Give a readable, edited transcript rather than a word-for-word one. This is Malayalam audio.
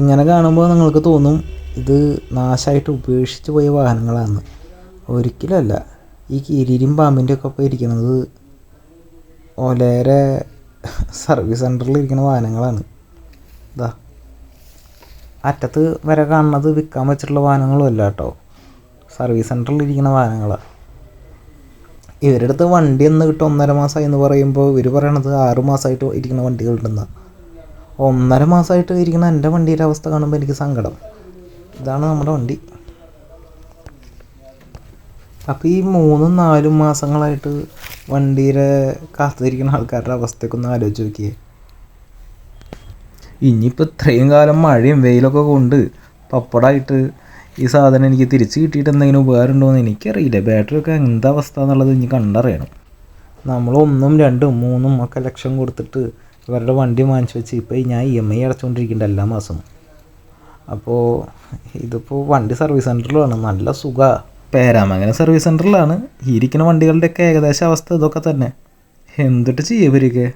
ഇങ്ങനെ കാണുമ്പോൾ നിങ്ങൾക്ക് തോന്നും ഇത് നാശമായിട്ട് ഉപേക്ഷിച്ച് പോയ വാഹനങ്ങളാണ്. ഒരിക്കലല്ല. ഈ കീരിയും പാമ്പിൻ്റെ ഒക്കെ ഒപ്പം ഇരിക്കുന്നത് ഓലേരെ സർവീസ് സെൻറ്ററിൽ ഇരിക്കുന്ന വാഹനങ്ങളാണ്. ഇതാ അറ്റത്ത് വരെ കാണുന്നത് വിൽക്കാൻ വെച്ചിട്ടുള്ള വാഹനങ്ങളും അല്ല കേട്ടോ, സർവീസ് സെൻറ്ററിൽ ഇരിക്കുന്ന വാഹനങ്ങളാണ്. ഇവരുടെ അടുത്ത് വണ്ടി എന്ന് കിട്ടും 1.5 മാസമായി എന്ന് പറയുമ്പോൾ ഇവർ പറയണത് 6 മാസമായിട്ട് ഇരിക്കുന്ന വണ്ടികളുണ്ടെന്നാണ്. 1.5 മാസമായിട്ട് ഇരിക്കുന്ന എൻ്റെ വണ്ടിയുടെ അവസ്ഥ കാണുമ്പോൾ എനിക്ക് സങ്കടം. ഇതാണ് നമ്മുടെ വണ്ടി. അപ്പോൾ ഈ 3-4 മാസങ്ങളായിട്ട് വണ്ടിയുടെ കാത്തിരിക്കുന്ന ആൾക്കാരുടെ അവസ്ഥയൊക്കെ ഒന്ന് ആലോചിച്ച് നോക്കിയേ. ഇനിയിപ്പോൾ ഇത്രയും കാലം മഴയും വെയിലൊക്കെ കൊണ്ട് പപ്പടമായിട്ട് ഈ സാധനം എനിക്ക് തിരിച്ച് കിട്ടിയിട്ട് എന്തെങ്കിലും ഉപകാരം ഉണ്ടോ എന്ന് എനിക്കറിയില്ല. ബാറ്ററി ഒക്കെ എന്താ അവസ്ഥ എന്നുള്ളത് ഇനി കണ്ടറിയണം. നമ്മൾ 1, 2, 3 ഒക്കെ ലക്ഷം കൊടുത്തിട്ട് ഇവരുടെ വണ്ടി വാങ്ങിച്ചു വെച്ച് ഇപ്പോൾ ഞാൻ EMI അടച്ചുകൊണ്ടിരിക്കുന്നുണ്ട് എല്ലാ മാസവും. അപ്പോൾ ഇതിപ്പോൾ വണ്ടി സർവീസ് സെൻറ്ററിലാണ്, നല്ല സുഖമാണ്. പേരാമംഗലം സർവീസ് സെൻറ്ററിലാണ്. ഇരിക്കുന്ന വണ്ടികളുടെയൊക്കെ ഏകദേശം അവസ്ഥ ഇതൊക്കെ തന്നെ. എന്തിട്ട് ചെയ്യവരൊക്കെ